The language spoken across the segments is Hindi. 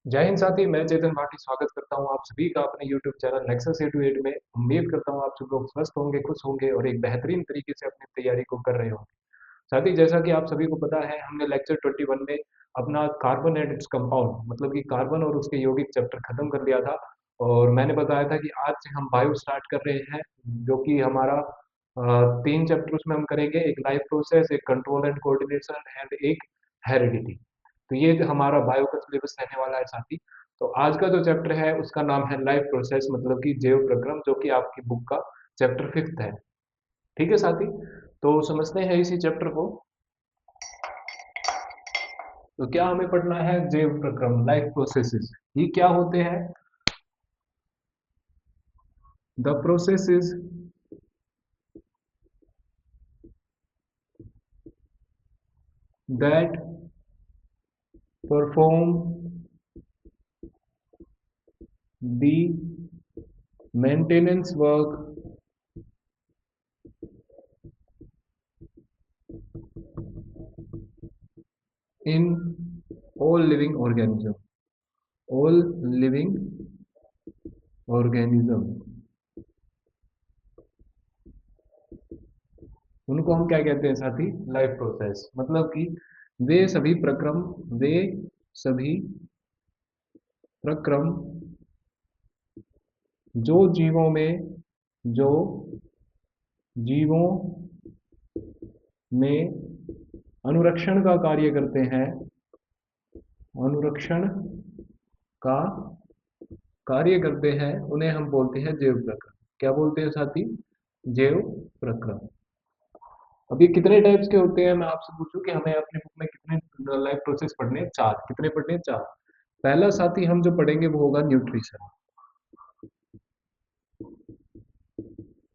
जय हिंद साथी। मैं चेतन भाटी स्वागत करता हूं आप सभी का अपने YouTube channel Nexus A to eight में। उम्मीद करता हूं आप सब लोग स्वस्थ होंगे, खुश होंगे और एक बेहतरीन तरीके से अपनी तैयारी को कर रहे होंगे। साथ ही जैसा कि आप सभी को पता है, हमने लेक्चर 21 में अपना कार्बन एंड इट्स कंपाउंड मतलब कि कार्बन और उसके यौगिक चैप्टर खत्म कर लिया था। और मैंने बताया था कि आज से हम बायो स्टार्ट कर रहे हैं, जो कि हमारा 3 चैप्टर उसमें हम करेंगे। एक लाइफ प्रोसेस, एक कंट्रोल एंड कोऑर्डिनेशन एंड एक हेरिडिटी। तो ये जो हमारा बायो का सिलेबस रहने वाला है साथी। तो आज का जो चैप्टर है उसका नाम है लाइफ प्रोसेस मतलब कि जैव प्रक्रम, जो कि आपकी बुक का चैप्टर 5th है। ठीक है साथी, तो समझते हैं इसी चैप्टर को। तो क्या हमें पढ़ना है? जैव प्रक्रम, लाइफ प्रोसेसेस। ये क्या होते हैं? The processes that perform the maintenance work in all living organism, all living organism, उनको हम क्या कहते हैं साथी? Life process. मतलब कि वे सभी प्रक्रम वे सभी प्रक्रम जो जीवों में जो जीवों में अनुरक्षण का कार्य करते हैं, अनुरक्षण का कार्य करते हैं, उन्हें हम बोलते हैं जैव प्रक्रम। क्या बोलते हैं साथी? जैव प्रक्रम। अब ये कितने टाइप्स के होते हैं? मैं आपसे पूछूं कि हमें अपनी बुक में कितने लाइफ प्रोसेस पढ़ने हैं? 4। कितने पढ़ने हैं? 4। पहला साथी हम जो पढ़ेंगे वो होगा न्यूट्रिशन।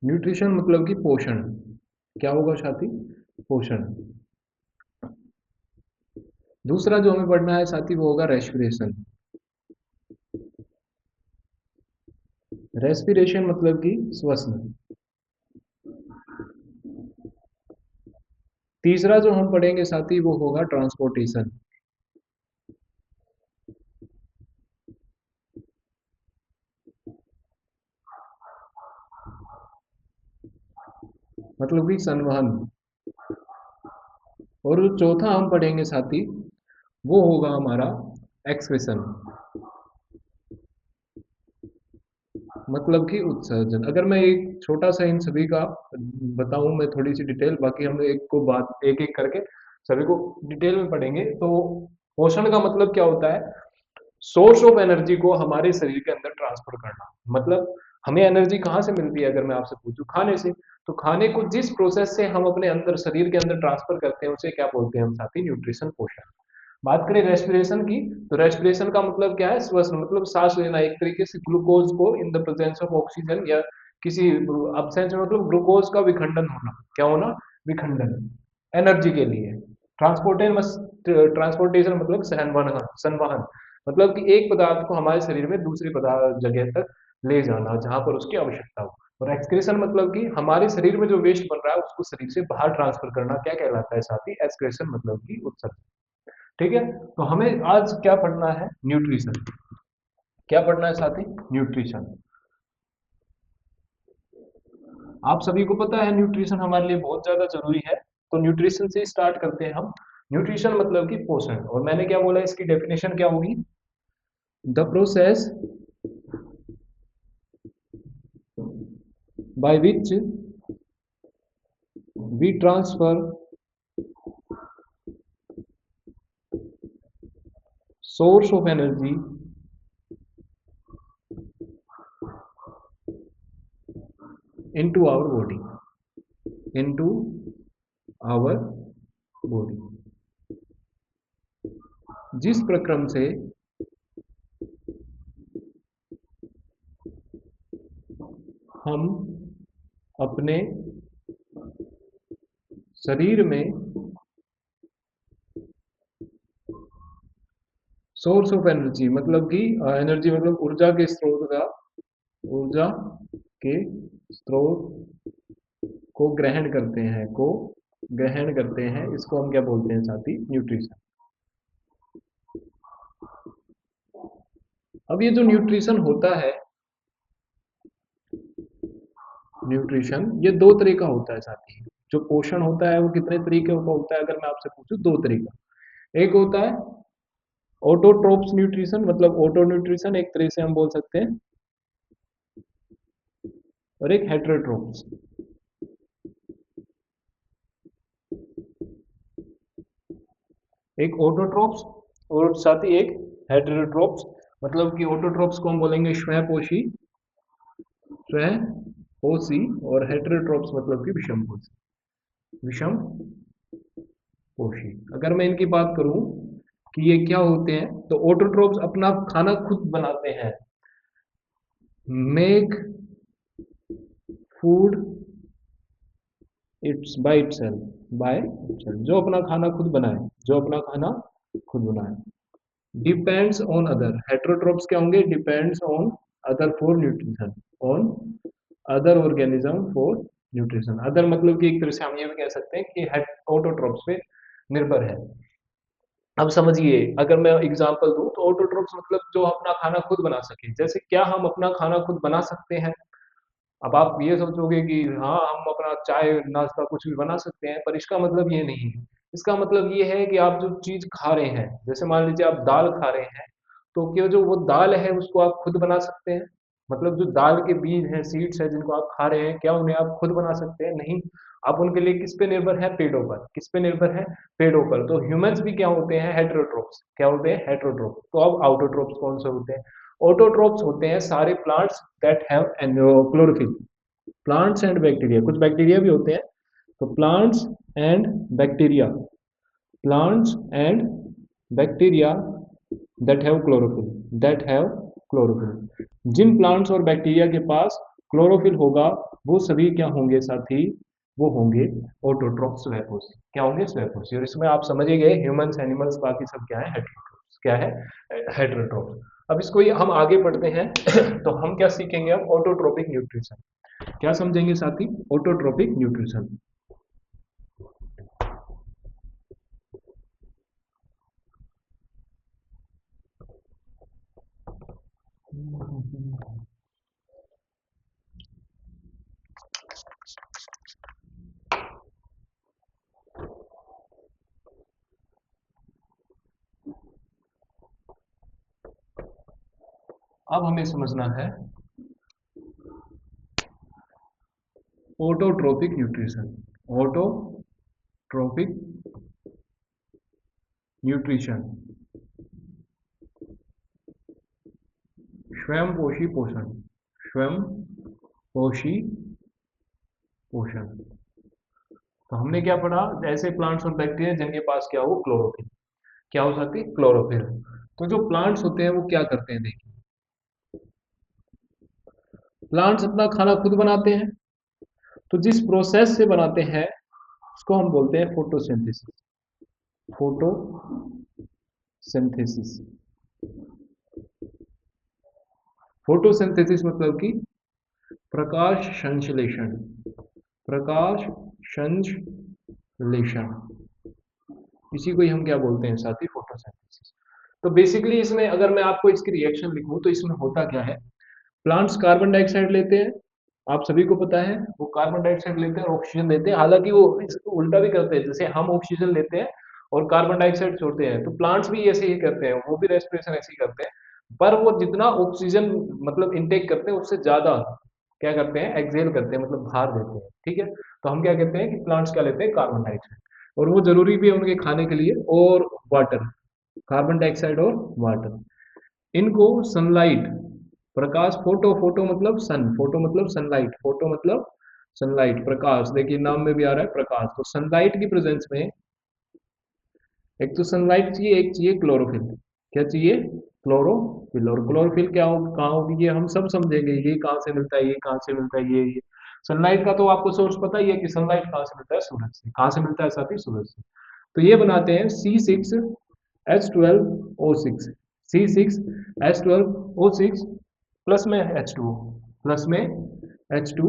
न्यूट्रिशन मतलब कि पोषण। क्या होगा साथी? पोषण। दूसरा जो हमें पढ़ना है साथी वो होगा रेस्पिरेशन। रेस्पिरेशन मतलब कि श्वसन। तीसरा जो हम पढ़ेंगे साथी वो होगा ट्रांसपोर्टेशन। मतलब कि संवहन। और जो चौथा हम पढ़ेंगे साथी वो होगा हमारा एक्सक्रेशन, मतलब कि उत्सर्जन। अगर मैं एक छोटा सा इन सभी का बताऊं, मैं थोड़ी सी डिटेल, बाकी हम एक को बात एक एक करके सभी को डिटेल में पढ़ेंगे। तो पोषण का मतलब क्या होता है? सोर्स ऑफ एनर्जी को हमारे शरीर के अंदर ट्रांसफर करना। मतलब हमें एनर्जी कहाँ से मिलती है? अगर मैं आपसे पूछूं, खाने से। तो खाने को जिस प्रोसेस से हम अपने अंदर शरीर के अंदर ट्रांसफर करते हैं उसे क्या बोलते हैं हम साथी? न्यूट्रिशन, पोषण। बात करें रेस्पिरेशन की, तो रेस्पिरेशन का मतलब क्या है? श्वसन, मतलब सांस लेना। एक तरीके से ग्लूकोज को in the presence of oxygen या किसी अब्सेंस में, मतलब ग्लूकोज का विखंडन होना। क्या होना? विखंडन, एनर्जी के लिए। ट्रांसपोर्टेशन मतलब संवहन, संवहन मतलब कि एक पदार्थ को हमारे शरीर में दूसरी पदार्थ जगह तक ले जाना जहां पर उसकी आवश्यकता हो। और एक्सक्रेशन मतलब कि हमारे शरीर में जो वेस्ट बन रहा है उसको शरीर से बाहर ट्रांसफर करना। क्या कहलाता है साथी? एक्सक्रेशन मतलब कि उत्सर्जन। ठीक है, तो हमें आज क्या पढ़ना है? न्यूट्रिशन। क्या पढ़ना है साथी? न्यूट्रिशन। आप सभी को पता है न्यूट्रिशन हमारे लिए बहुत ज्यादा जरूरी है। तो न्यूट्रिशन से स्टार्ट करते हैं हम। न्यूट्रिशन मतलब कि पोषण। और मैंने क्या बोला, इसकी डेफिनेशन क्या होगी? The process by which we transfer source of energy into our body, into our body। जिस प्रक्रम से हम अपने शरीर में सोर्स ऑफ एनर्जी मतलब कि एनर्जी मतलब ऊर्जा के स्रोत का, ऊर्जा के स्रोत को ग्रहण करते हैं, को ग्रहण करते हैं, इसको हम क्या बोलते हैं साथी? न्यूट्रिशन। अब ये जो न्यूट्रिशन होता है, न्यूट्रिशन ये दो तरह का होता है साथी। जो पोषण होता है वो कितने तरीके का होता है, अगर मैं आपसे पूछूं दो तरीका। एक होता है ऑटोट्रोप्स न्यूट्रिशन, मतलब ऑटो न्यूट्रिशन एक तरह से हम बोल सकते हैं, और एक हेटेरोट्रोप्स। एक ऑटोट्रोप्स और साथ ही एक हेटेरोट्रोप्स। मतलब कि ऑटोट्रोप्स को हम बोलेंगे स्वपोषी, स्वपोषी, और हेटेरोट्रोप्स मतलब कि विषमपोषी, विषम पोषी। अगर मैं इनकी बात करूं कि ये क्या होते हैं, तो ऑटोट्रोप्स अपना खाना खुद बनाते हैं, make food it's by itself, by itself, जो अपना खाना खुद बनाए, जो अपना खाना खुद बनाए। डिपेंड्स ऑन अदर, हेटेरोट्रोप्स क्या होंगे, depends on other for nutrition, on other organism for nutrition. Other मतलब कि एक तरह से हम ये भी कह सकते हैं कि ऑटोट्रोप्स पे निर्भर है। अब समझिए, अगर मैं एग्जांपल दूं तो ऑटोट्रोप्स मतलब जो अपना खाना खुद बना सके। जैसे क्या हम अपना खाना खुद बना सकते हैं? अब आप ये सोचोगे कि हाँ, हम अपना चाय नाश्ता कुछ भी बना सकते हैं, पर इसका मतलब ये नहीं है। इसका मतलब ये है कि आप जो चीज खा रहे हैं, जैसे मान लीजिए आप दाल खा रहे हैं, तो क्या जो वो दाल है उसको आप खुद बना सकते हैं? मतलब जो दाल के बीज हैं, सीड्स हैं जिनको आप खा रहे हैं, क्या उन्हें आप खुद बना सकते हैं? नहीं। आप उनके लिए किस पे निर्भर है? पेड़ों पर। किस पे निर्भर है? पेड़ों पर। तो ह्यूमंस भी क्या होते हैं? हेटेरोट्रोप्स। क्या होते हैं? हेटेरोट्रोप्स। तो अब आउटोट्रोप्स कौन से होते हैं? ऑटोट्रोप्स होते हैं सारे plants that have chlorophyll. Plants and bacteria, कुछ बैक्टीरिया भी होते हैं। तो plants and bacteria, plants and bacteria that have chlorophyll, that have chlorophyll. जिन प्लांट्स और बैक्टीरिया के पास क्लोरोफिल होगा, वो सभी क्या होंगे साथी? वो होंगे ऑटोट्रोप्स, स्वयंपोषी। क्या होंगे? स्वयंपोषी। और इसमें आप समझ ही गए, ह्यूमंस, एनिमल्स, बाकी सब क्या है? हेटेरोट्रोप्स। क्या है? हेटेरोट्रोप्स। अब इसको ये हम आगे बढ़ते हैं तो हम क्या सीखेंगे अब? Autotrophic nutrition. क्या समझेंगे साथी? Autotrophic nutrition. अब हमें समझना है ऑटोट्रोपिक न्यूट्रिशन। ऑटोट्रोपिक न्यूट्रिशन, स्वयंपोषी पोषण, स्वयं पोषी पोषण। तो हमने क्या पढ़ा? ऐसे प्लांट्स और बैक्टीरिया जिनके पास क्या हो? क्लोरोफिल। क्या हो सकती? क्लोरोफिल। तो जो प्लांट्स होते हैं वो क्या करते हैं? देखिए, प्लांट्स अपना खाना खुद बनाते हैं। तो जिस प्रोसेस से बनाते हैं उसको हम बोलते हैं फोटोसिंथेसिस। फोटोसिंथेसिस। फोटोसिंथेसिस मतलब कि प्रकाश संश्लेषण, प्रकाश संश्लेषण। इसी को ही हम क्या बोलते हैं साथी? फोटोसिंथेसिस। तो बेसिकली इसमें अगर मैं आपको इसकी रिएक्शन लिखूं तो इसमें होता क्या है? प्लांट्स कार्बन डाइऑक्साइड लेते हैं, आप सभी को पता है, वो कार्बन डाइऑक्साइड लेते हैं और ऑक्सीजन देते हैं। हालांकि वो इसको उल्टा भी करते हैं, जैसे हम ऑक्सीजन लेते हैं और कार्बन डाइऑक्साइड छोड़ते हैं, तो प्लांट्स भी ऐसे ही करते हैं, वो भी रेस्पिरेशन ऐसे ही करते हैं। पर वो जितना ऑक्सीजन मतलब इनटेक करते हैं उससे ज्यादा क्या करते हैं? एक्सहेल करते हैं, मतलब बाहर देते हैं। ठीक है, तो हम क्या कहते हैं कि प्लांट्स क्या लेते हैं? Carbon dioxide. और वो जरूरी भी है उनके खाने के लिए, और वाटर, कार्बन डाइऑक्साइड और वाटर। इनको सनलाइट, प्रकाश, फोटो, फोटो मतलब सन, फोटो मतलब सनलाइट, फोटो मतलब सनलाइट, प्रकाश, देखिए नाम में भी आ रहा है प्रकाश। तो सनलाइट की प्रेजेंस में एक तो सनलाइट चाहिए, एक चाहिए क्लोरोफिल। क्या चाहिए? क्लोरोफिल। और क्लोरोफिल क्या हो, कहाँ होगी, ये हम सब समझेंगे। ये कहाँ से मिलता है, ये कहाँ से मिलता है, ये सनलाइट का तो आपको सोर्स पता ही है कि सनलाइट कहाँ से मिलता है? सूरज से। कहाँ से मिलता है साथी? सूरज से। तो ये बनाते हैं C6H12O6, C6H12O6 प्लस में H2O, प्लस में H2।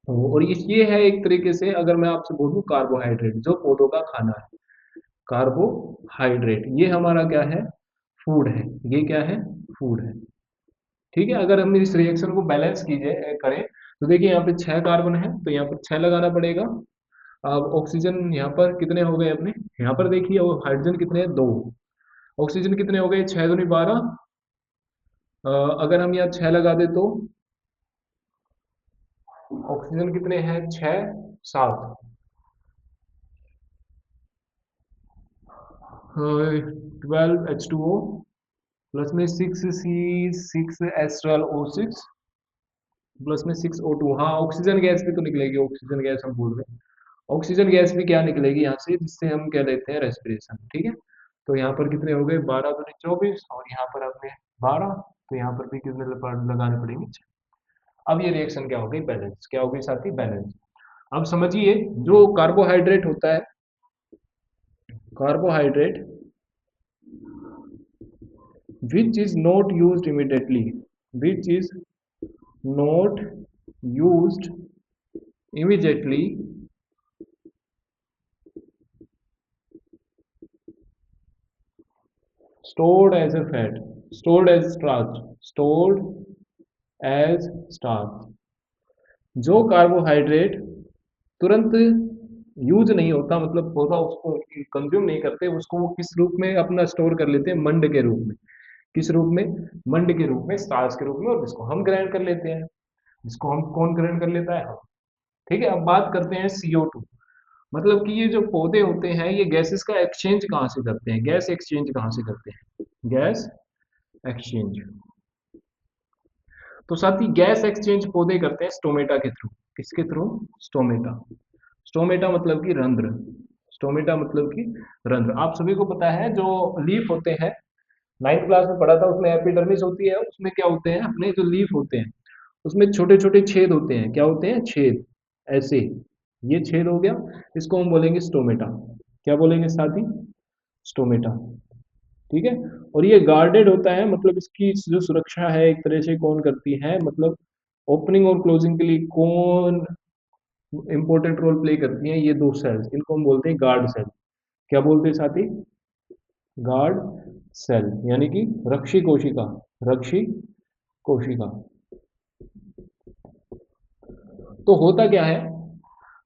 और ये है एक तरीके से, अगर मैं आपसे बोलूं, कार्बोहाइड्रेट, जो पौधों का खाना है। कार्बोहाइड्रेट ये हमारा क्या है? फूड है। ये क्या है? फूड है। ठीक है, अगर हम इस रिएक्शन को बैलेंस कीजिए करें तो देखिए यहाँ पे 6 कार्बन है तो यहाँ पर 6 लगाना पड़ेगा। अब ऑक्सीजन यहाँ पर कितने हो गए अपने, यहाँ पर देखिए, और हाइड्रोजन कितने हैं, 2। ऑक्सीजन कितने हो गए, 6 दूनी 12। अगर हम यहाँ 6 लगा दे तो ऑक्सीजन कितने हैं, 6 7, 12 H2O प्लस में 6 C6H12O6 प्लस में 6O2। हाँ, ऑक्सीजन गैस भी तो निकलेगी, ऑक्सीजन गैस हम भूल गए। ऑक्सीजन गैस भी क्या निकलेगी यहाँ से, जिससे हम क्या लेते हैं, रेस्पिरेशन। ठीक है, तो यहाँ पर कितने हो गए, 12 दूनी 24, और यहाँ पर आपने 12, तो यहाँ पर भी कितने लगाने पड़ेंगे, 6। अब ये रिएक्शन क्या हो गई, बैलेंस। क्या हो गई साथी, बैलेंस। अब समझिए, जो कार्बोहाइड्रेट होता है, carbohydrate which is not used immediately, which is not used immediately, stored as a fat, stored as starch, stored as starch। जो कार्बोहाइड्रेट तुरंत यूज नहीं होता, मतलब पौधा उसको कंज्यूम नहीं करते, उसको वो किस रूप में अपना स्टोर कर लेते हैं, मंड के रूप में। किस रूप में, मंड के रूप में, स्टार्च के रूप में, और जिसको हम ग्रहण कर लेते हैं। जिसको हम कौन ग्रहण कर लेता है, हम। ठीक है, अब बात करते हैं CO2। मतलब कि ये जो पौधे होते हैं, ये गैसेस का एक्सचेंज कहाँ से करते हैं, गैस एक्सचेंज कहाँ से करते हैं, गैस एक्सचेंज। तो साथ ही गैस एक्सचेंज पौधे करते हैं स्टोमेटा के थ्रू। किसके थ्रू, स्टोमेटा। स्टोमेटा मतलब कि रंध्र, स्टोमेटा मतलब कि रंध्र। आप सभी को पता है, जो लीफ होते हैं, 9th क्लास में पढ़ा था, उसमें एपिडर्मिस होती है, उसमें क्या होते हैं, अपने जो लीफ होते हैं उसमें छोटे छोटे छेद होते हैं। क्या होते हैं, छेद, ऐसे। ये छेद हो गया, इसको हम बोलेंगे स्टोमेटा। क्या बोलेंगे साथी, स्टोमेटा। ठीक है, और ये गार्डेड होता है, मतलब इसकी जो सुरक्षा है एक तरह से कौन करती है, मतलब ओपनिंग और क्लोजिंग के लिए कौन इंपॉर्टेंट रोल प्ले करती हैं, ये दो सेल्स, इनको हम बोलते हैं गार्ड सेल। क्या बोलते हैं साथी, गार्ड सेल, यानी कि रक्षी कोशिका, रक्षी कोशिका। तो होता क्या है,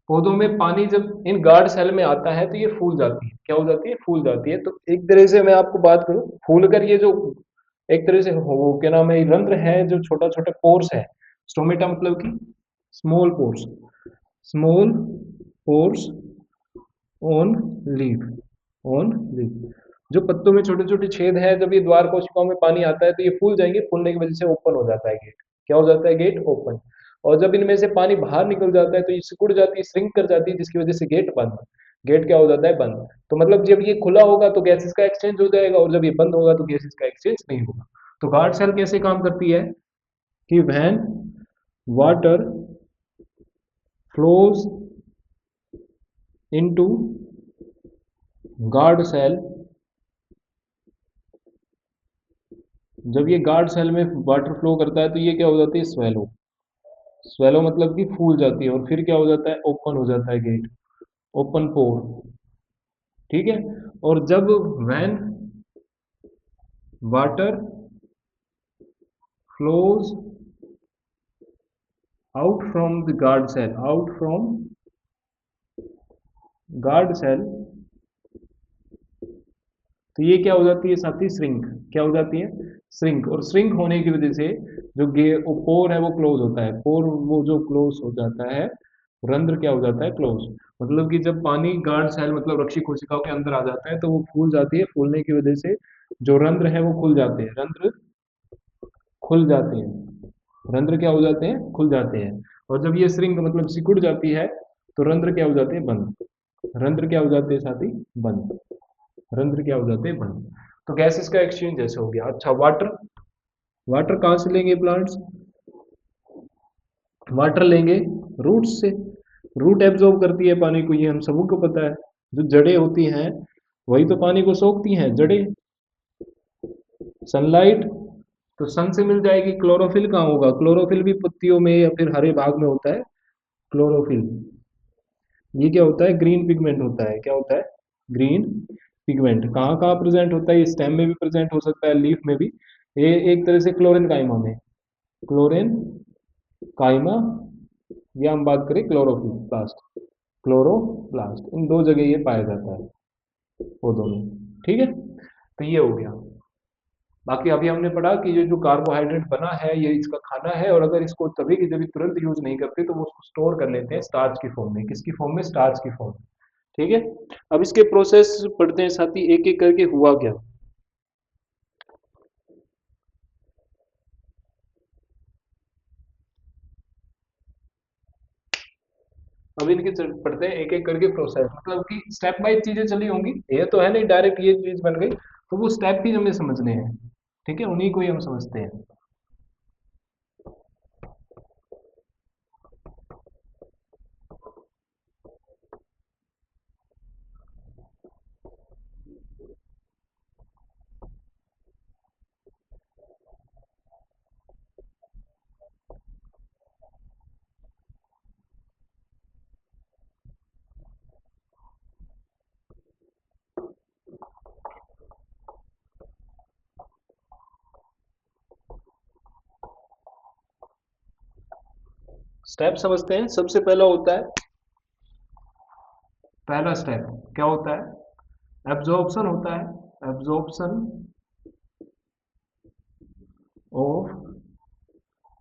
पौधों में पानी जब इन गार्ड सेल में आता है तो ये फूल जाती है। क्या हो जाती है, फूल जाती है। तो एक तरह से मैं आपको बात करूं, फूल कर ये जो एक तरह से वो क्या नाम है, रंध्र है, जो छोटा छोटा पोर्स है। स्टोमेटा मतलब कि small pores, small pores on leaf, on leaf. जो पत्तों में छोटे छोटे छेद हैं, जब ये द्वार कोशिकाओं में पानी आता है तो ये फूल जाएंगे, फूलने की वजह से ओपन हो जाता है गेट। क्या हो जाता है, गेट ओपन। और जब इनमें से पानी बाहर निकल जाता है तो ये सिकुड़ जाती है, श्रिंक कर जाती है, जिसकी वजह से गेट बंद। गेट क्या हो जाता है, बंद। तो मतलब जब ये खुला होगा तो गैसेस का एक्सचेंज हो जाएगा, और जब ये बंद होगा तो गैसेस का एक्सचेंज नहीं होगा। तो गार्ड सेल कैसे काम करती है, कि when water flows into guard cell, जब ये गार्ड सेल में वाटर फ्लो करता है तो ये क्या हो जाती है, स्वेलो। स्वेलो मतलब कि फूल जाती है, और फिर क्या हो जाता है, ओपन हो जाता है गेट, ओपन पोर। ठीक है, और जब when water flows out from the guard cell, out from guard cell, तो ये क्या हो जाती है साथी, श्रिंक। क्या हो जाती है, श्रिंक। और श्रिंक होने की वजह से जो पोर है वो क्लोज होता है, पोर वो जो क्लोज हो जाता है, रंध्र क्या हो जाता है, क्लोज। मतलब कि जब पानी गार्ड सेल मतलब रक्षी कोशिकाओं के अंदर आ जाता है तो वो फूल जाती है, फूलने की वजह से जो रंध्र है वो खुल जाते हैं, रंध्र खुल जाते हैं, रंध्र क्या हो जाते हैं, खुल जाते हैं। और जब ये श्रिंक मतलब सिकुड़ जाती है तो रंध्र क्या हो जाते हैं, बंद। रंध्र क्या हो जाते हैं साथी, बंद। रंध्र क्या हो जाते हैं, बंद। तो गैसेस का एक्सचेंज जैसे हो गया। अच्छा, वाटर, वाटर कहाँ से लेंगे प्लांट्स, वाटर लेंगे रूट्स से। रूट एब्जॉर्ब करती है पानी को, ये हम सबको पता है। जो जड़ें होती हैं वही तो पानी को सोखती हैं, जड़ें। सनलाइट, तो सन से मिल जाएगी। क्लोरोफिल कहाँ होगा, क्लोरोफिल भी पत्तियों में या फिर हरे भाग में होता है, क्लोरोफिल। ये क्या होता है, ग्रीन पिगमेंट होता है। क्या होता है, ग्रीन पिगमेंट। कहाँ कहाँ प्रेजेंट होता है, स्टेम में भी प्रेजेंट हो सकता है, लीफ में भी। ये एक तरह से क्लोरीन काइमा में, क्लोरीन काइमा, या हम बात करें क्लोरोप्लास्ट, क्लोरोप्लास्ट, इन दो जगह ये पाया जाता है पौधों में। ठीक है, तो ये हो गया। बाकी अभी हमने पढ़ा कि ये जो कार्बोहाइड्रेट बना है ये इसका खाना है, और अगर इसको तभी की तभी तुरंत यूज नहीं करते तो वो उसको स्टोर कर लेते हैं स्टार्च की फॉर्म में। किसकी फॉर्म में? स्टार्च की फॉर्म में। ठीक है, अब इसके प्रोसेस पढ़ते हैं साथी एक एक करके हुआ क्या। अब इनके पढ़ते हैं एक एक करके प्रोसेस, मतलब कि स्टेप बाय चीजें चली होंगी, ये तो है नहीं डायरेक्ट ये चीज बन गई, तो वो स्टेप भी हमें समझने हैं। ठीक है, उन्हीं को ही हम समझते हैं। स्टेप समझते हैं। सबसे पहला होता है, पहला स्टेप क्या होता है? एब्जॉर्प्शन होता है, absorption of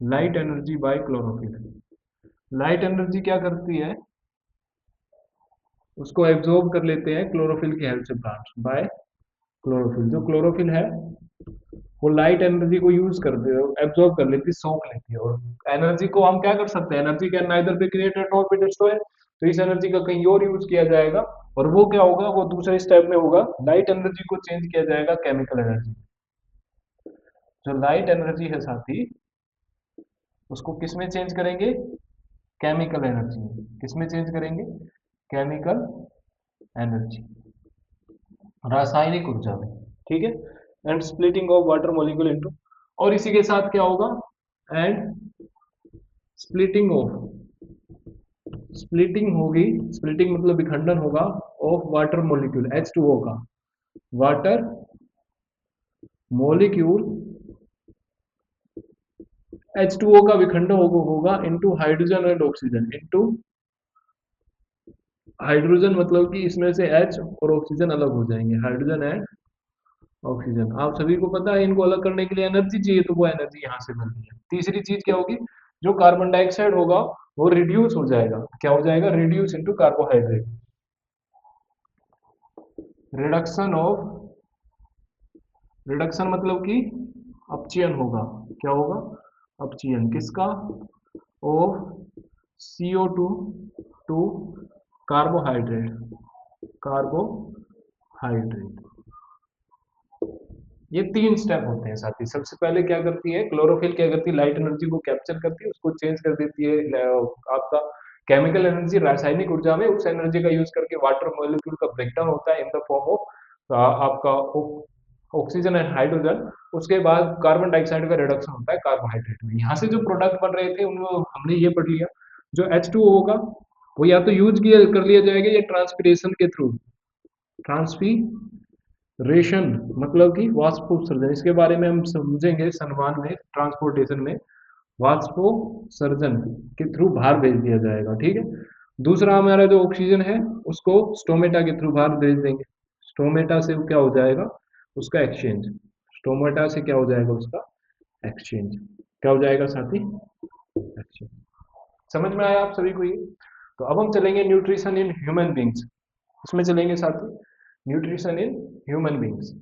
light energy by chlorophyll. Light energy क्या करती है? उसको एब्जॉर्ब कर लेते हैं क्लोरोफिल की हेल्प से प्लांट, बाय क्लोरोफिल। जो क्लोरोफिल है वो लाइट एनर्जी को यूज करते हो, एब्जॉर्ब कर लेती है, सोख लेती है, और एनर्जी को हम क्या कर सकते हैं? Energy can neither be created nor be destroyed, तो इस एनर्जी का कहीं और यूज किया जाएगा। और वो क्या होगा? वो दूसरे स्टेप में होगा, लाइट एनर्जी को चेंज किया जाएगा केमिकल एनर्जी। जो लाइट एनर्जी है साथी, उसको किस में चेंज करेंगे? केमिकल एनर्जी में। किस में चेंज करेंगे? केमिकल एनर्जी, रासायनिक ऊर्जा में। ठीक है, and splitting of water molecule into, और इसी के साथ क्या होगा? एंड स्प्लिटिंग ऑफ, स्प्लिटिंग होगी, स्प्लिटिंग मतलब विखंडन होगा, ऑफ वाटर मॉलिक्यूल H2O का, वाटर मॉलिक्यूल H2O का विखंडन होगा into hydrogen and oxygen, into hydrogen, मतलब कि इसमें से H और ऑक्सीजन अलग हो जाएंगे, हाइड्रोजन एंड ऑक्सीजन। आप सभी को पता है इनको अलग करने के लिए एनर्जी चाहिए, तो वो एनर्जी यहाँ से बनती है। तीसरी चीज क्या होगी? जो कार्बन डाइऑक्साइड होगा वो रिड्यूस हो जाएगा। क्या हो जाएगा? Reduce into carbohydrate, reduction of, reduction मतलब कि अपचयन होगा। क्या होगा? अपचयन किसका? Of CO2 to carbohydrate, carbohydrate. ये तीन स्टेप होते हैं साथी। सबसे पहले क्या करती है क्लोरोफिल? क्या करती है? लाइट एनर्जी को कैप्चर करती है, उसको चेंज कर देती है आपका केमिकल एनर्जी, रासायनिक ऊर्जा में। उस एनर्जी का यूज करके वाटर मॉलिक्यूल का ब्रेकडाउन होता है इन द फॉर्म ऑफ आपका ऑक्सीजन एंड हाइड्रोजन। उसके बाद कार्बन डाइऑक्साइड का रिडक्शन होता है कार्बोहाइड्रेट में। यहाँ से जो प्रोडक्ट बन रहे थे उनमें हमने ये पढ़ लिया, जो H2O होगा वो या तो यूज किया कर लिया जाएगा या ट्रांसपिरेशन के थ्रू, ट्रांसपीरेशन मतलब कि वाष्पोत्सर्जन, इसके बारे में हम समझेंगे सनमान में, ट्रांसपोर्टेशन में, वाष्पोत्सर्जन के थ्रू बाहर भेज दिया जाएगा। ठीक है, दूसरा हमारा जो ऑक्सीजन है उसको स्टोमेटा के थ्रू बाहर भेज देंगे। स्टोमेटा से क्या हो जाएगा? उसका एक्सचेंज, स्टोमेटा से क्या हो जाएगा? उसका एक्सचेंज। क्या हो जाएगा साथी? एक्सचेंज। समझ में आया आप सभी को ये? तो अब हम चलेंगे न्यूट्रिशन इन ह्यूमन बींग्स, इसमें चलेंगे साथी, न्यूट्रिशन इन ह्यूमन बींग्स।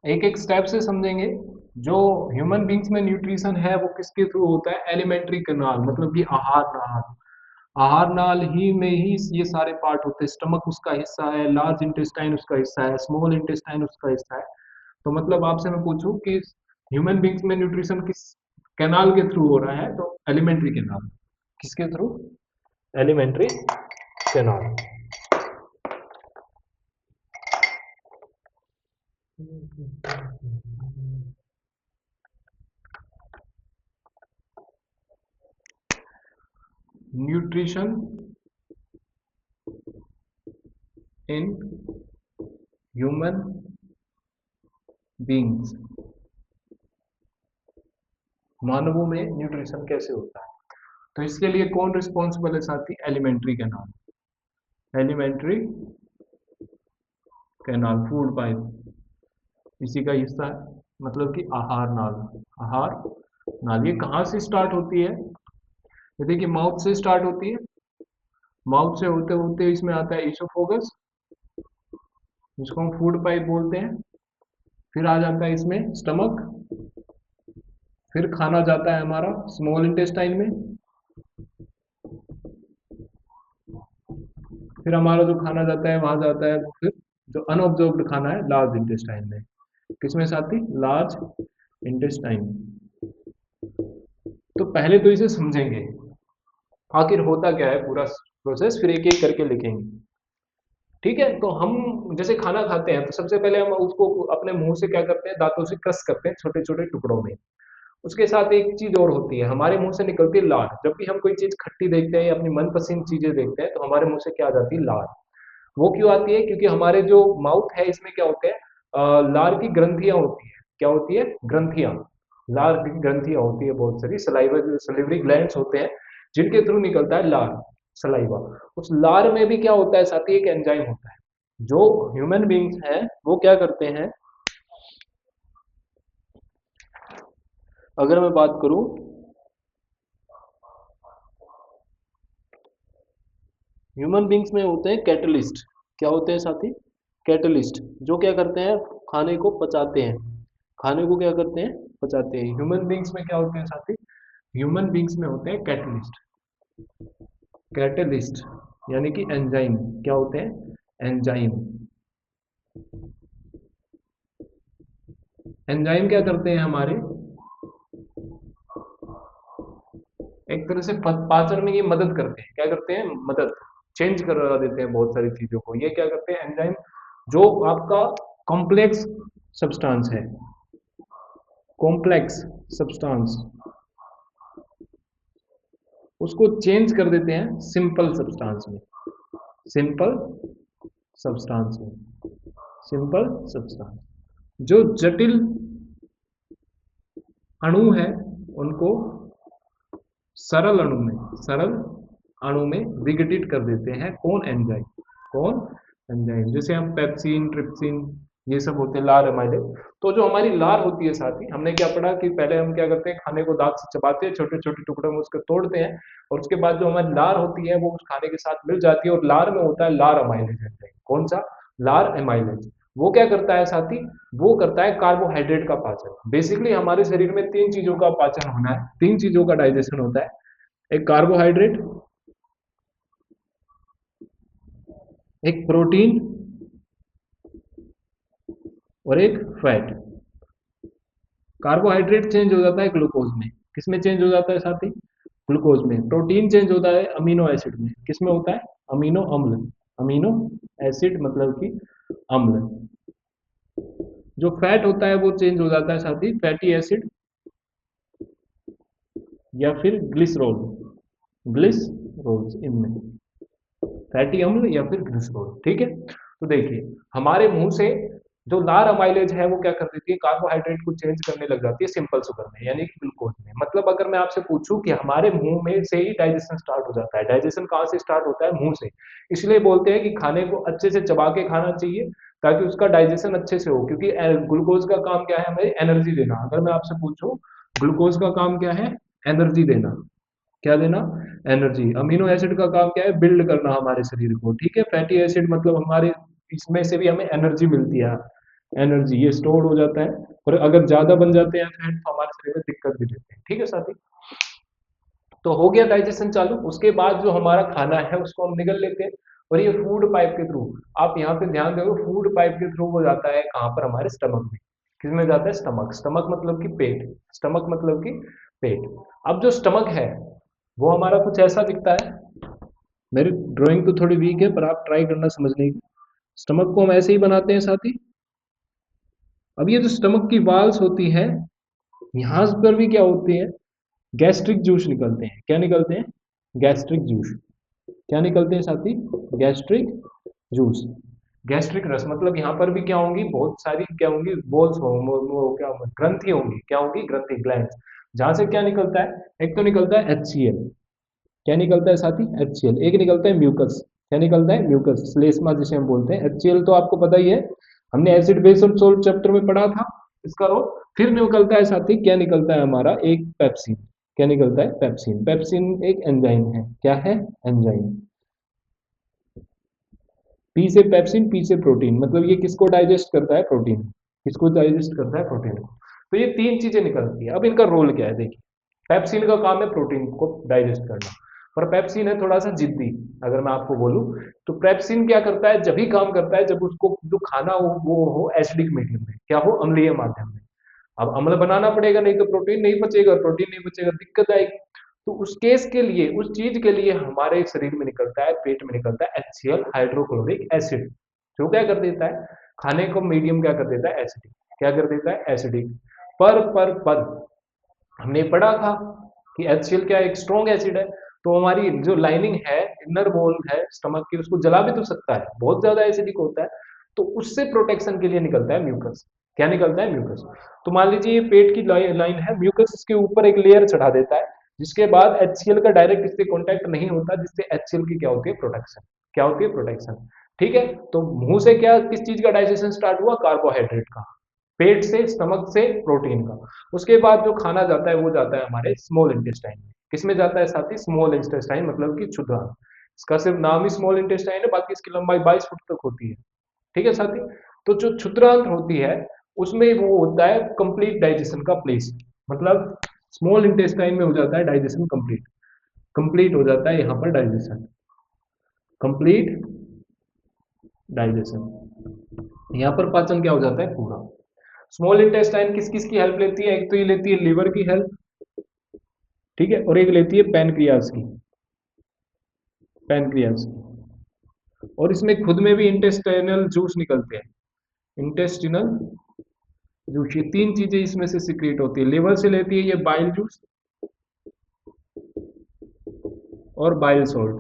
एक एक स्टेप से समझेंगे। जो ह्यूमन बींग्स में न्यूट्रिशन है वो किसके थ्रू होता है? एलिमेंट्री कैनाल, मतलब कि आहार नाल। आहार नाल ही में ही ये सारे पार्ट होते हैं। स्टमक उसका हिस्सा है, लार्ज इंटेस्टाइन उसका हिस्सा है, स्मॉल इंटेस्टाइन उसका हिस्सा है। तो मतलब आपसे मैं पूछूं कि ह्यूमन बींग्स में न्यूट्रिशन किस कैनाल के थ्रू हो रहा है? तो एलिमेंट्री कैनाल। किसके through? Alimentary canal. Nutrition in human beings, मानवों में न्यूट्रिशन कैसे होता है। तो इसके लिए कौन रिस्पॉन्सिबल है साथी, alimentary canal, alimentary canal, food pipe इसी का हिस्सा है, मतलब कि आहार नाल, आहार नाल ये कहाँ से स्टार्ट होती है, ये देखिए माउथ से स्टार्ट होती है, माउथ से होते होते इसमें आता है ईसोफोगस, जिसको हम फूड पाइप बोलते हैं, फिर आ जाता है इसमें स्टमक, फिर खाना जाता है हमारा स्मॉल इंटेस्टाइन में, फिर हमारा जो खाना जाता है वहां जाता है वो फिर जो अनऑब्जर्व्ड खाना है लार्ज इंटेस्टाइन में, किसमें साथी, लार्ज इंटेस्टाइन। तो पहले तो इसे समझेंगे आखिर होता क्या है पूरा प्रोसेस, फिर एक एक करके लिखेंगे। ठीक है, तो हम जैसे खाना खाते हैं तो सबसे पहले हम उसको अपने मुंह से क्या करते हैं, दांतों से क्रश करते हैं छोटे छोटे टुकड़ों में। उसके साथ एक चीज और होती है, हमारे मुंह से निकलती है लार, जब भी हम कोई चीज खट्टी देखते हैं या अपनी मनपसंद चीजें देखते हैं तो हमारे मुंह से क्या आ जाती है, लार। वो क्यों आती है, क्योंकि हमारे जो माउथ है इसमें क्या होते हैं, लार की ग्रंथियां होती है, क्या होती है, ग्रंथियां, लार की ग्रंथियां होती है बहुत सारी, सलाइवा सलिवरी ग्लैंड्स होते हैं जिनके थ्रू निकलता है लार, सलाइवा। उस लार में भी क्या होता है साथी, एक एंजाइम होता है। जो ह्यूमन बींग्स हैं वो क्या करते हैं, अगर मैं बात करूं, ह्यूमन बींग्स में होते हैं कैटलिस्ट, क्या होते हैं साथी, कैटलिस्ट, जो क्या करते हैं, खाने को पचाते हैं, खाने को क्या करते हैं, पचाते हैं। ह्यूमन बींग्स में क्या होते हैं साथी, ह्यूमन बींग्स में होते हैं कैटलिस्ट, कैटलिस्ट यानी कि एंजाइम, क्या होते हैं, एंजाइम। एंजाइम क्या करते हैं हमारे, एक तरह से पाचन में ये मदद करते हैं, क्या करते हैं, मदद, चेंज करवा देते हैं बहुत सारी चीजों को। ये क्या करते हैं एंजाइम, जो आपका कॉम्प्लेक्स सब्सटेंस है, कॉम्प्लेक्स सब्सटेंस, उसको चेंज कर देते हैं सिंपल सब्सटेंस में, सिंपल सब्सटेंस में, सिंपल सब्सटेंस। जो जटिल अणु है उनको सरल अणु में, सरल अणु में विघटित कर देते हैं, कौन, एंजाइम, कौन, एंजाइम। जैसे हम पेप्सिन, ट्रिप्सिन, ये सब होते हैं लार एमाइलेज। तो जो हमारी लार होती है साथी, हमने क्या पढ़ा कि पहले हम क्या करते हैं, खाने को दांत से चबाते हैं, छोटे छोटे टुकड़ों में उसको तोड़ते हैं, और उसके बाद जो हमारी लार होती है वो उस खाने के साथ मिल जाती है, और लार में होता है लार एमाइलेज एंजाइम, कौन सा, लार एमाइलेज। वो क्या करता है साथी, वो करता है कार्बोहाइड्रेट का पाचन। बेसिकली हमारे शरीर में तीन चीजों का पाचन होना है, तीन चीजों का डाइजेशन होता है, एक कार्बोहाइड्रेट, एक प्रोटीन, और एक फैट। कार्बोहाइड्रेट चेंज हो जाता है ग्लूकोज में, किसमें चेंज हो जाता है साथी, ग्लूकोज में। प्रोटीन चेंज होता है अमीनो एसिड में, किसमें होता है, अमीनो अम्ल, अमीनो एसिड मतलब कि अम्ल। जो फैट होता है वो चेंज हो जाता है साथी फैटी एसिड या फिर ग्लिसरॉल, ग्लिसरॉल इनमें, फैटी अम्ल या फिर ग्लिसरॉल। ठीक है, तो देखिए हमारे मुंह से जो लार अमाइलेज है वो क्या कर देती है, कार्बोहाइड्रेट को चेंज करने लग जाती है सिंपल शुगर में यानी कि ग्लूकोज में। मतलब अगर मैं आपसे पूछूं कि हमारे मुंह में से ही डाइजेशन स्टार्ट हो जाता है, डाइजेशन कहाँ से स्टार्ट होता है, मुंह से। इसलिए बोलते हैं कि खाने को अच्छे से चबा के खाना चाहिए ताकि उसका डाइजेशन अच्छे से हो, क्योंकि ग्लूकोज का काम क्या है, हमें एनर्जी देना। अगर मैं आपसे पूछूं ग्लूकोज का काम क्या है, एनर्जी देना, क्या देना, एनर्जी। अमीनो एसिड का काम क्या है, बिल्ड करना हमारे शरीर को। ठीक है, फैटी एसिड मतलब हमारे इसमें से भी हमें एनर्जी मिलती है, एनर्जी ये स्टोर हो जाता है, और अगर ज्यादा बन जाते हैं फैट तो हमारे शरीर में दिक्कत भी देते हैं। ठीक है साथी, तो हो गया डाइजेशन चालू। उसके बाद जो हमारा खाना है उसको हम निगल लेते हैं, और ये फूड पाइप के थ्रू, आप यहाँ पे ध्यान दो, फूड पाइप के थ्रू वो जाता है कहाँ पर, हमारे स्टमक में। किसमें जाता है, स्टमक, स्टमक मतलब कि पेट, स्टमक मतलब कि पेट। अब जो स्टमक है वो हमारा कुछ ऐसा दिखता है, मेरी ड्राइंग तो थोड़ी वीक है पर आप ट्राई करना समझने की। स्टमक को हम ऐसे ही बनाते हैं साथी। अब ये जो स्टमक की वाल्स होती है, यहाँ पर भी क्या होती है, गैस्ट्रिक जूस निकलते हैं। क्या निकलते हैं, गैस्ट्रिक जूस। क्या निकलते हैं साथी, गैस्ट्रिक जूस। गैस्ट्रिक रस मतलब यहाँ पर भी क्या होंगी, बहुत सारी क्या होंगी, बोल्स वो क्या होंगे, ग्रंथि होंगी, क्या होंगी, ग्रंथि, ग्लैंड, जहां से क्या निकलता है, एक तो निकलता है HCl, क्या निकलता है साथी, HCl, एक निकलता है म्यूकस, क्या निकलता है, म्यूकस, श्लेष्मा जिसे हम बोलते हैं। HCl तो आपको पता ही है, हमने एसिड बेस और सोल्ट चैप्टर में पढ़ा था इसका रोल। फिर निकलता है साथी, क्या निकलता है हमारा, एक पेप्सिन, क्या निकलता है, पेप्सिन, पेप्सिन एक एंजाइम है, क्या है, एंजाइम। पी से पेप्सिन, पी से प्रोटीन, मतलब ये किसको डाइजेस्ट करता है, प्रोटीन, किसको डाइजेस्ट करता है, प्रोटीन को। तो ये तीन चीजें निकलती है। अब इनका रोल क्या है देखिए, पेप्सिन का काम है प्रोटीन को डाइजेस्ट करना, पर पेप्सिन है थोड़ा सा जिद्दी। अगर मैं आपको बोलूं तो पेप्सिन क्या करता है, जब भी काम करता है जब उसको जो खाना हो वो हो एसिडिक मीडियम में, क्या हो, अम्लीय माध्यम में। अब अम्ल बनाना पड़ेगा, नहीं तो प्रोटीन नहीं बचेगा, प्रोटीन नहीं बचेगा, दिक्कत आएगी। तो उस केस के लिए, उस चीज के लिए हमारे शरीर में निकलता है, पेट में निकलता है HCl, हाइड्रोक्लोरिक एसिड, जो क्या कर देता है, खाने को मीडियम क्या कर देता है, एसिडिक, क्या कर देता है, एसिडिक। पर हमने पढ़ा था कि HCl क्या एक स्ट्रॉन्ग एसिड है, तो हमारी जो लाइनिंग है, इनर वॉल है स्टमक की, उसको जला भी तो सकता है, बहुत ज्यादा एसिडिक होता है। तो उससे प्रोटेक्शन के लिए निकलता है म्यूकस, क्या निकलता है, म्यूकस। तो मान लीजिए ये पेट की लाइन है, म्यूकस इसके ऊपर एक लेयर चढ़ा देता है, जिसके बाद HCl का डायरेक्ट इससे कॉन्टैक्ट नहीं होता, जिससे HCl की क्या होती है, प्रोटेक्शन, क्या होती है, प्रोटेक्शन। ठीक है, तो मुंह से क्या, किस चीज का डाइजेशन स्टार्ट हुआ, कार्बोहाइड्रेट का, पेट से, स्टमक से प्रोटीन का। उसके बाद जो खाना जाता है वो जाता है हमारे स्मॉल इंटेस्टाइन में, किसमें जाता है साथी, स्मॉल इंटेस्टाइन, मतलब कि क्षुद्रांत। इसका सिर्फ नाम ही स्मॉल इंटेस्टाइन है, बाकी इसकी लंबाई 22 फुट तक होती है। ठीक है साथी। तो जो क्षुद्रांत होती है उसमें वो होता है कंप्लीट डाइजेशन का प्लेस, मतलब स्मॉल इंटेस्टाइन में हो जाता है डाइजेशन कंप्लीट, कंप्लीट हो जाता है यहाँ पर डाइजेशन, कंप्लीट डाइजेशन, यहाँ पर पाचन क्या हो जाता है, पूरा। स्मॉल इंटेस्टाइन किस किस की हेल्प लेती है, एक तो ये लेती है लीवर की हेल्प, ठीक है, और एक लेती है पैनक्रियाज की, पैनक्रियाज की। और इसमें खुद में भी इंटेस्टाइनल जूस निकलते हैं, इंटेस्टिनल जूस, ये तीन चीजें इसमें से सीक्रेट होती है। लिवर से लेती है ये बाइल जूस और बाइल सॉल्ट,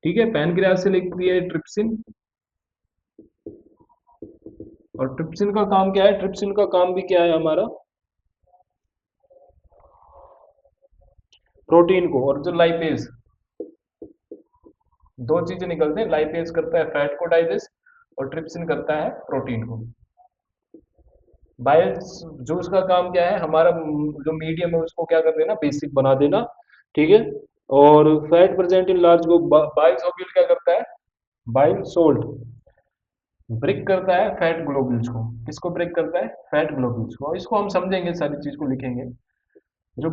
ठीक है। पैनक्रियाज से लेती है ट्रिप्सिन, और ट्रिप्सिन का काम क्या है, ट्रिप्सिन का काम भी क्या है हमारा, प्रोटीन को, और जो लाइपेज, दो चीजें निकलते हैं, लाइपेज करता है फैट को डाइजेस्ट, और ट्रिप्सिन करता है प्रोटीन को। बाइल जूस का काम क्या है, हमारा जो मीडियम है उसको क्या कर देना, बेसिक बना देना, ठीक है। और फैट प्रेजेंट इन लार्ज को बाइल सोल्यूट क्या करता है, बाइल सोल्ट ब्रेक करता है फैट ग्लोब्यूल्स को, किसको ब्रेक करता है, फैट ग्लोब्यूल्स को। इसको हम समझेंगे, सारी चीज को लिखेंगे। जो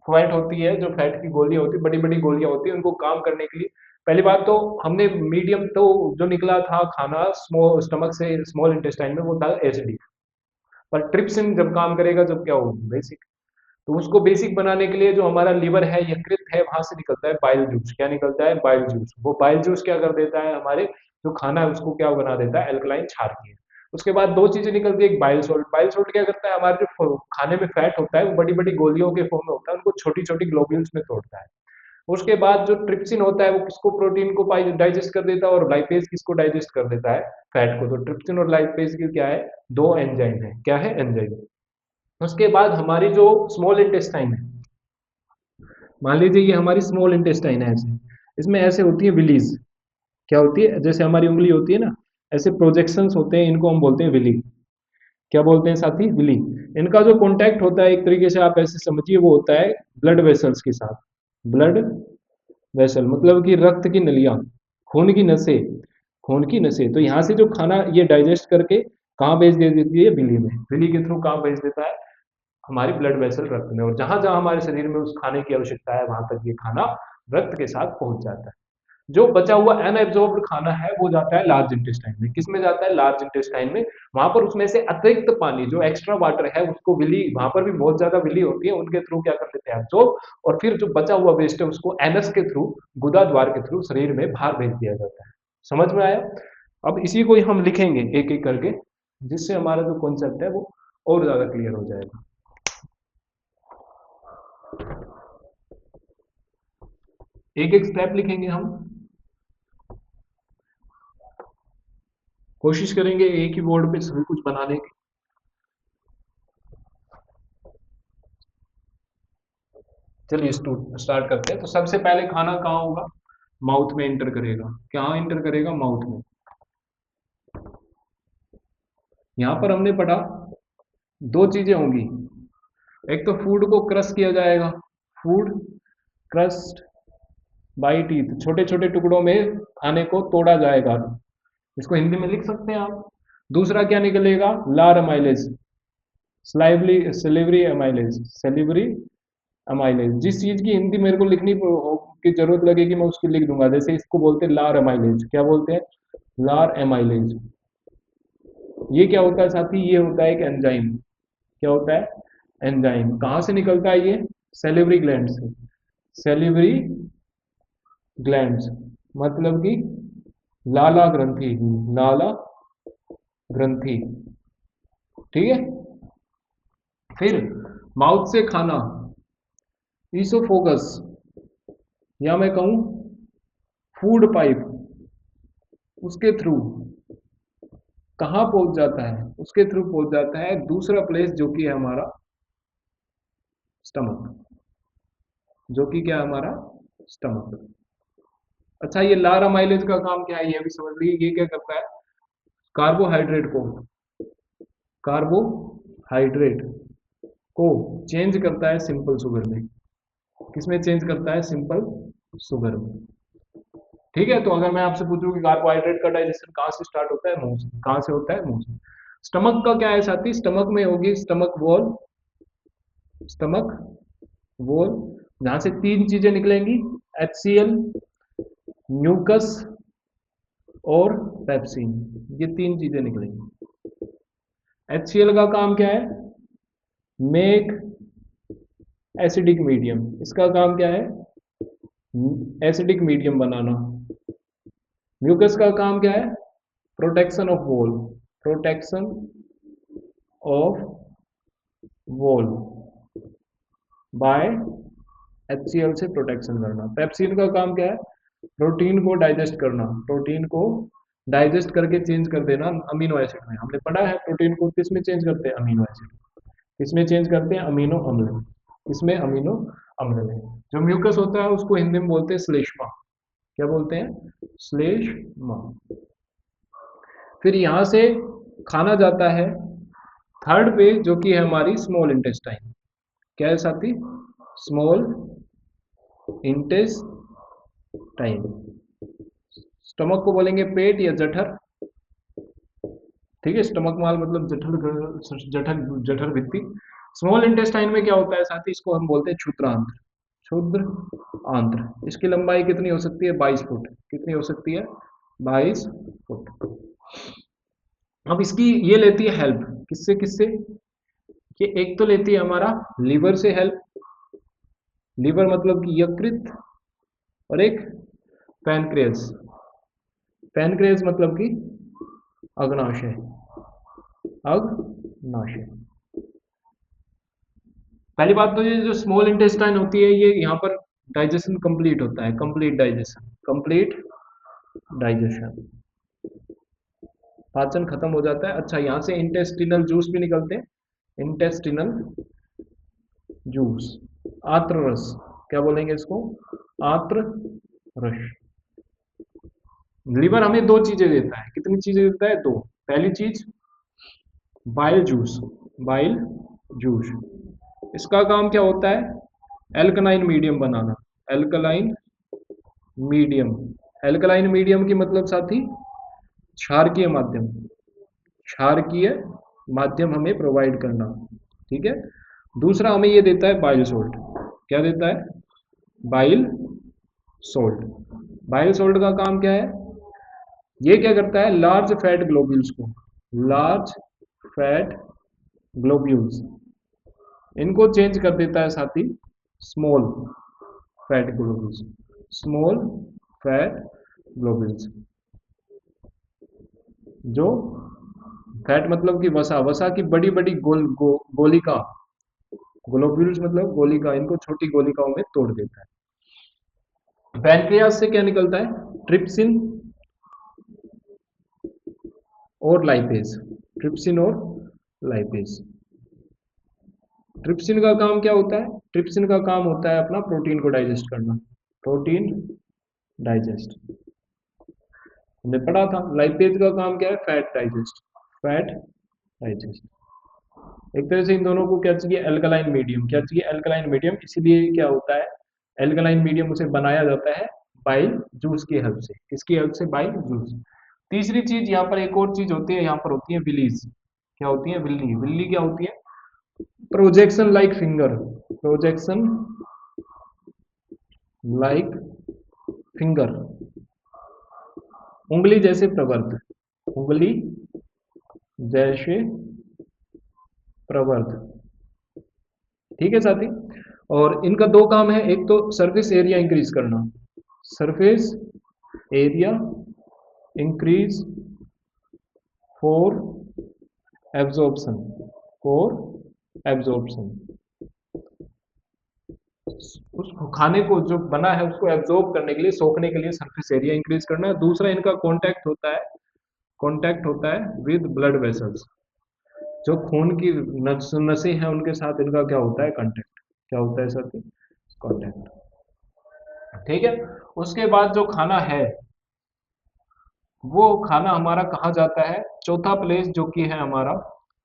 फैट होती है, जो फैट की गोलियां होती है, बड़ी बड़ी गोलियां होती है, उनको काम करने के लिए, पहली बात तो हमने मीडियम तो जो निकला था खाना स्मॉल स्टमक से स्मॉल इंटेस्टाइन में, वो था एसिडिक। पर ट्रिप्सिन जब काम करेगा, जब क्या होगा, बेसिक। तो उसको बेसिक बनाने के लिए जो हमारा लीवर है, यकृत है, वहां से निकलता है बाइल जूस, क्या निकलता है, बाइल जूस। वो बाइल जूस क्या कर देता है, हमारे जो खाना है उसको क्या बना देता है, एल्कलाइन क्षार की। उसके बाद दो चीजें निकलती है, एक बाइल सोल्ट, बाइल सोल्ट क्या करता है, हमारे जो खाने में फैट होता है वो बड़ी बड़ी गोलियों के फॉर्म में होता है, उनको छोटी छोटी ग्लोब्यूल्स में तोड़ता है। उसके बाद जो ट्रिप्सिन होता है वो किसको, प्रोटीन को डाइजेस्ट कर देता है, और लाइपेज किसको डाइजेस्ट कर देता है, फैट को। तो ट्रिप्सिन और लाइपेज की क्या है, दो एंजाइम है, क्या है, एंजाइम। उसके बाद हमारी जो स्मॉल इंटेस्टाइन है, मान लीजिए ये हमारी स्मॉल इंटेस्टाइन है, ऐसे इसमें ऐसे होती है विलीज, क्या होती है, जैसे हमारी उंगली होती है ना, ऐसे प्रोजेक्शंस होते हैं, इनको हम बोलते हैं विली, क्या बोलते हैं साथी, विली। इनका जो कॉन्टैक्ट होता है, एक तरीके से आप ऐसे समझिए, वो होता है ब्लड वेसल्स के साथ, ब्लड वेसल मतलब कि रक्त की नलियां, खून की नसें, खून की नसें। तो यहाँ से जो खाना ये डाइजेस्ट करके कहाँ भेज दे देती है, विली में, विली के थ्रू कहाँ भेज देता है, हमारी ब्लड वेसल रक्त में, और जहां जहां हमारे शरीर में उस खाने की आवश्यकता है वहां तक ये खाना रक्त के साथ पहुंच जाता है। जो बचा हुआ अनएब्जॉर्ब्ड खाना है वो जाता है लार्ज इंटेस्टाइन में, किसमें जाता है, लार्ज इंटेस्टाइन में। वहां पर उसमें से अतिरिक्त पानी, जो एक्स्ट्रा वाटर है, उसको विली, वहां पर भी बहुत ज्यादा विली होती है, उनके थ्रू क्या कर लेते हैं, एब्जॉर्ब। और फिर जो बचा हुआ वेस्ट है उसको एनस के थ्रू, गुदा द्वार के थ्रू शरीर में बाहर भेज दिया जाता है। समझ में आया। अब इसी को ही हम लिखेंगे एक एक करके, जिससे हमारा जो कॉन्सेप्ट है वो और ज्यादा क्लियर हो जाएगा। एक एक स्टेप लिखेंगे हम। कोशिश करेंगे एक ही बोर्ड पे सभी कुछ बनाने की। चलिए स्टार्ट करते हैं। तो सबसे पहले खाना कहाँ होगा? माउथ में एंटर करेगा। कहाँ एंटर करेगा? माउथ में। यहां पर हमने पढ़ा दो चीजें होंगी। एक तो फूड को क्रश किया जाएगा, फूड क्रस्ट बाई टीथ, छोटे छोटे टुकड़ों में खाने को तोड़ा जाएगा। इसको हिंदी में लिख सकते हैं आप। दूसरा क्या निकलेगा? लार अमाइलेज, स्लाइवली सिलिवरी अमाइलेज, सिलिवरी अमाइलेज। जिस चीज की हिंदी मेरे को लिखनी की जरूरत लगेगी मैं उसकी लिख दूंगा। जैसे इसको बोलते हैं लार अमाइलेज। क्या बोलते हैं? लार एमाइलेज। ये क्या होता है साथी? ये होता है एक एंजाइम। क्या होता है? एंजाइम। कहाँ से निकलता है ये? सेलिवरी ग्लैंड से। सेलिवरी ग्लैंड्स मतलब कि लाला ग्रंथि, लाला ग्रंथि। ठीक है। फिर माउथ से खाना, ईसोफोगस, या मैं कहूं फूड पाइप, उसके थ्रू कहाँ पहुंच जाता है? उसके थ्रू पहुंच जाता है दूसरा प्लेस जो कि है हमारा स्टमक। जो कि क्या है? हमारा स्टमक। अच्छा, ये लारा माइलेज का काम क्या है ये भी समझ लीजिए। ये क्या करता है? कार्बोहाइड्रेट को, कार्बोहाइड्रेट को चेंज करता है सिंपल शुगर में। किसमें चेंज करता है? सिंपल शुगर में। ठीक है। तो अगर मैं आपसे पूछूं कि कार्बोहाइड्रेट का डाइजेशन कहाँ से स्टार्ट होता है? मुंह से। कहाँ से होता है? मुंह से। स्टमक का क्या है साथी? स्टमक में होगी स्टमक वॉल, स्टमक वॉल, जहां से तीन चीजें निकलेंगी, HCl, म्यूकस और पेप्सिन। ये तीन चीजें निकलेंगी। HCl का काम क्या है? Make acidic medium. इसका काम क्या है? एसिडिक मीडियम बनाना। म्यूकस का काम क्या है? Protection of wall, protection of wall bye HCl से प्रोटेक्शन करना। पेप्सिन का काम क्या है? प्रोटीन को डाइजेस्ट करना, प्रोटीन को डाइजेस्ट करके चेंज कर देना अमीनो एसिड में। हमने पढ़ा है प्रोटीन को किस में चेंज करते हैं? Amino acid. किसमें चेंज करते हैं? अमीनो अम्ल। किसमें? अमीनो अम्ल में। जो म्यूकस होता है उसको हिंदी में बोलते हैं श्लेष्मा। क्या बोलते हैं? श्लेष्मा। फिर यहां से खाना जाता है थर्ड पे जो कि है हमारी स्मॉल इंटेस्टाइन। क्या है साथी? Small intestine. स्टमक को बोलेंगे पेट या जठर। ठीक है। स्टमक माल मतलब जठर, जठर जठर भित्ति। स्मॉल इंटेस्टाइन में क्या होता है साथी? इसको हम बोलते हैं क्षुद्रांत्र, क्षुद्र आंत्र। इसकी लंबाई कितनी हो सकती है? 22 फुट। कितनी हो सकती है? 22 फुट। अब इसकी ये लेती है हेल्प किससे किससे? कि एक तो लेती है हमारा लीवर से हेल्प, लीवर मतलब कि यकृत, और एक पैनक्रियास, पैनक्रियास मतलब कि अग्नाशय, अग्नाशय। पहली बात तो ये जो स्मॉल इंटेस्टाइन होती है ये यहाँ पर डाइजेशन कंप्लीट होता है, कंप्लीट डाइजेशन, कंप्लीट डाइजेशन, पाचन खत्म हो जाता है। अच्छा, यहाँ से इंटेस्टिनल जूस भी निकलते हैं, इंटेस्टिनल जूस, आत्र रस। क्या बोलेंगे इसको? आत्र रस। लीवर हमें दो चीजें देता है। कितनी चीजें देता है? दो। पहली चीज बाइल जूस, बाइल जूस। इसका काम क्या होता है? एल्कलाइन मीडियम बनाना, एल्कलाइन मीडियम। एल्कलाइन मीडियम की मतलब साथी क्षारकीय माध्यम, क्षारकीय माध्यम हमें प्रोवाइड करना। ठीक है। दूसरा हमें ये देता है बाइल सोल्ट। क्या देता है? Bile salt. बाइल सोल्ट का काम क्या है? ये क्या करता है? लार्ज फैट ग्लोब्यूल्स को, लार्ज फैट ग्लोब्यूल्स, इनको चेंज कर देता है साथी small fat globules, small fat globules. जो फैट मतलब कि वसा, वसा की बड़ी बड़ी गोलिका, ग्लोब्यूल्स मतलब गोलिका, इनको छोटी गोलिकाओं में तोड़ देता है। पैनक्रियास से क्या निकलता है? ट्रिप्सिन और लाइपेज, ट्रिप्सिन और लाइपेज। ट्रिप्सिन का काम क्या होता है? ट्रिप्सिन का काम होता है अपना प्रोटीन को डाइजेस्ट करना, प्रोटीन डाइजेस्ट, हमने पढ़ा था। लाइपेज का काम क्या है? Fat digest, fat digest. एक तरह से इन दोनों को क्या चाहिए? Alkaline medium. क्या चाहिए? Alkaline medium. इसीलिए क्या होता है, एल्कलाइन मीडियम उसे बनाया जाता है बाइल जूस की हेल्प से। किसकी हेल्प से? Bile juice. तीसरी चीज यहाँ पर एक और चीज होती है, यहाँ पर होती है विलीज। क्या होती है? विल्ली। विल्ली क्या होती है? Projection like finger, projection like finger, उंगली जैसे प्रवर्त, उंगली जैसे प्रवर्त। ठीक है साथी। और इनका दो काम है, एक तो सरफेस एरिया इंक्रीज करना, surface area increase for absorption, for absorption, उसको खाने को जो बना है उसको एब्जॉर्ब करने के लिए, सोखने के लिए सरफेस एरिया इंक्रीज करना है। दूसरा इनका कांटेक्ट होता है, कांटेक्ट होता है विद ब्लड वेसल्स, जो खून की नसें हैं उनके साथ इनका क्या होता है? कांटेक्ट। क्या होता है साथी? कांटेक्ट। ठीक है। उसके बाद जो खाना है वो खाना हमारा कहाँ जाता है? चौथा प्लेस जो कि है हमारा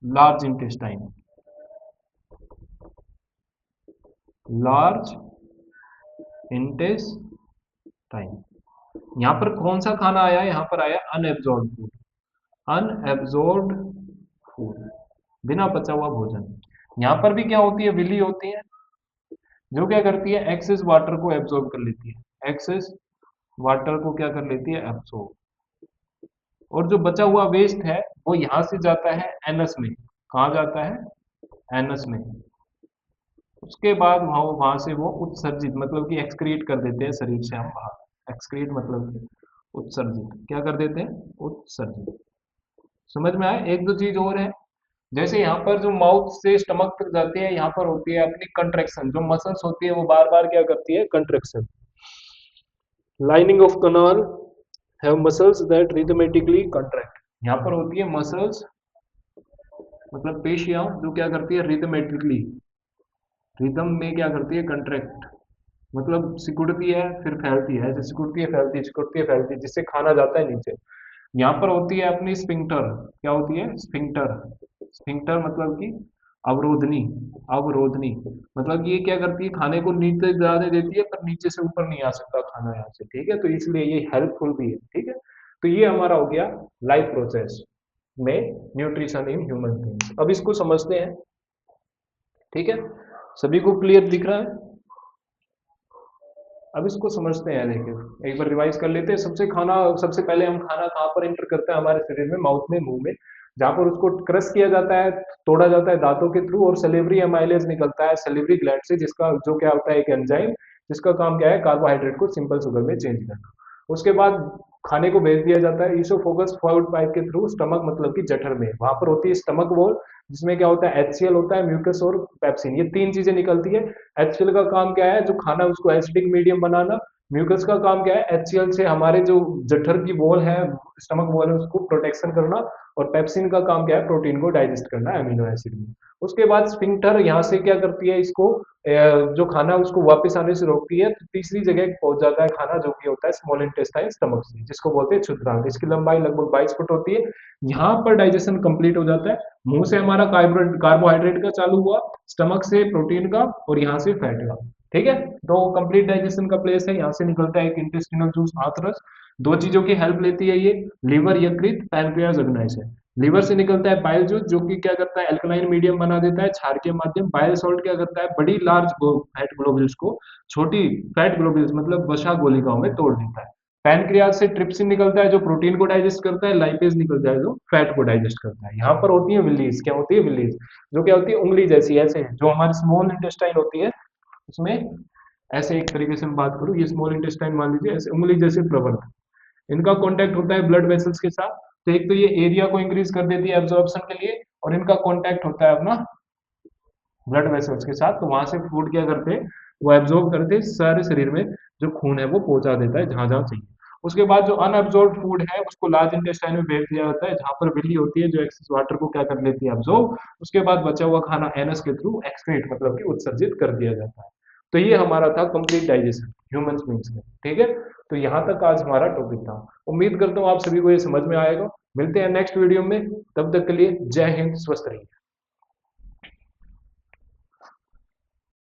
लार्ज इंटेस्टाइन, लार्ज इंटेस्टाइन। यहाँ पर कौन सा खाना आया? यहाँ पर आया अनएब्जॉर्ब फूड, अनएब्जॉर्ब फूड, बिना पचा हुआ भोजन। यहाँ पर भी क्या होती है? विली होती है जो क्या करती है? एक्सेस वाटर को एब्जॉर्ब कर लेती है, एक्सेस वाटर को क्या कर लेती है? एब्जॉर्ब। और जो बचा हुआ वेस्ट है वो यहाँ से जाता है एनस में। कहाँ जाता है? एनस में। उसके बाद वहाँ वहां से वो उत्सर्जित, मतलब कि एक्सक्रीट कर देते हैं शरीर से हम बाहर। एक्सक्रीट मतलब कि उत्सर्जित, क्या कर देते हैं? उत्सर्जित। समझ में आया? एक दो चीज और है, जैसे यहाँ पर जो माउथ से स्टमक तक जाती है, यहाँ पर होती है अपनी कंट्रेक्शन, जो मसल्स होती है वो बार बार क्या करती है? Contraction. Lining of canal have muscles that rhythmically contract. यहाँ पर होती है मसल्स, मतलब पेशियां जो क्या करती है? रिदमेटिकली, रिदम में क्या करती है? कंट्रैक्ट, मतलब सिकुड़ती है फिर फैलती है, ऐसे सिकुड़ती है फैलती है, सिकुड़ती है फैलती है, जिससे खाना जाता है नीचे। यहाँ पर होती है अपनी स्फिंक्टर। क्या होती है? स्फिंक्टर। स्फिंक्टर मतलब कि अवरोधनी, अवरोधनी, मतलब ये क्या करती है? खाने को नीचे जाने देती है पर नीचे से ऊपर नहीं आ सकता खाना यहाँ से। ठीक है, तो इसलिए ये हेल्पफुल भी है। ठीक है, तो ये हमारा हो गया लाइफ प्रोसेस में न्यूट्रिशन इन ह्यूमन बींग्स। अब इसको समझते हैं। ठीक है, सभी को क्लियर दिख रहा है? अब इसको समझते हैं, देखिए एक बार रिवाइज कर लेते हैं। सबसे पहले हम खाना कहाँ पर एंटर करते हैं? हमारे शरीर में, माउथ में, मुंह में, जहाँ पर उसको क्रश किया जाता है, तोड़ा जाता है दांतों के थ्रू, और सेलिवरी एमाइलेज निकलता है सेलिवरी ग्लैंड से, जिसका जो क्या होता है? एक एंजाइम, जिसका काम क्या है? कार्बोहाइड्रेट को सिंपल शुगर में चेंज करना। उसके बाद खाने को भेज दिया जाता है ईसोफोगस फूड पाइप के थ्रू स्टमक, मतलब कि जठर में। वहां पर होती है स्टमक वॉल, जिसमें क्या होता है? HCl होता है, म्यूकस और पेप्सिन, ये तीन चीजें निकलती है। HCl का काम क्या है? जो खाना उसको एसिडिक मीडियम बनाना। म्यूकस का काम क्या है? HCl से हमारे जो जठर की वॉल है, स्टमक वॉल है, उसको प्रोटेक्शन करना। और पेप्सिन का काम क्या है? प्रोटीन को डाइजेस्ट करना अमीनो एसिड में। उसके बाद स्फिंक्टर यहाँ से क्या करती है? इसको जो खाना है उसको वापस आने से रोकती है, तो तीसरी जगह पहुंच जाता है खाना, जो कि होता है स्मॉल इंटेस्टाइन, स्टमक से, जिसको बोलते हैं क्षुद्रांग। इसकी लंबाई लगभग 22 फुट होती है। यहाँ पर डाइजेशन कंप्लीट हो जाता है। मुंह से हमारा कार्बोहाइड्रेट का चालू हुआ, स्टमक से प्रोटीन का, और यहाँ से फैट का। ठीक है, तो कंप्लीट डाइजेशन का प्लेस है। यहाँ से निकलता है एक इंटेस्टिनल जूस, आंतरस। दो चीजों की हेल्प लेती है ये, लीवर, यकृत, पैनक्रियाज, अग्नाशय से। लीवर से निकलता है बाइल जूस, जो कि क्या करता है? एल्कलाइन मीडियम बना देता है क्षार के माध्यम। बाइल सॉल्ट क्या करता है? बड़ी लार्ज फैट ग्लोबुल्स को छोटी फैट ग्लोबुल्स, मतलब वसा गोलिकाओं में तोड़ देता है। पैनक्रियाज से ट्रिप्सिन निकलता है जो प्रोटीन को डाइजेस्ट करता है। लाइपेज निकलता है जो फैट को डाइजेस्ट करता है। यहाँ पर होती है विलीज। क्या होती है? विलीज, जो क्या होती है? उंगली जैसी, ऐसे जो हमारी स्मॉल इंटेस्टाइन होती है उसमें, ऐसे एक तरीके से हम बात करूँ, ये स्मॉल इंटेस्टाइन मान लीजिए, ऐसे उंगली जैसे प्रवर्त। इनका कांटेक्ट होता है ब्लड वेसल्स के साथ। तो एक तो ये एरिया को इंक्रीज कर देती है एब्जॉर्प्शन के लिए, और इनका कांटेक्ट होता है अपना ब्लड वेसल्स के साथ। तो वहां से फूड क्या करते हैं? वो एब्जॉर्ब करते हैं, सारे शरीर में जो खून है वो पहुंचा देता है जहां जहां चाहिए। उसके बाद जो अनअब्जॉर्ब फूड है उसको लार्ज इंटेस्टाइन में भेज दिया जाता है, जहाँ पर बिल्ली होती है जो एक्सेस वाटर को क्या कर लेती है, अब्जॉर्ब। उसके बाद बचा हुआ खाना एनस के थ्रू एक्सक्रीट मतलब कि उत्सर्जित कर दिया जाता है। तो ये हमारा था कंप्लीट डाइजेशन ह्यूमन बींग्स में, ठीक है। तो यहाँ तक आज हमारा टॉपिक था। उम्मीद करता हूँ आप सभी को ये समझ में आएगा। मिलते हैं नेक्स्ट वीडियो में, तब तक के लिए जय हिंद, स्वस्थ रहिए।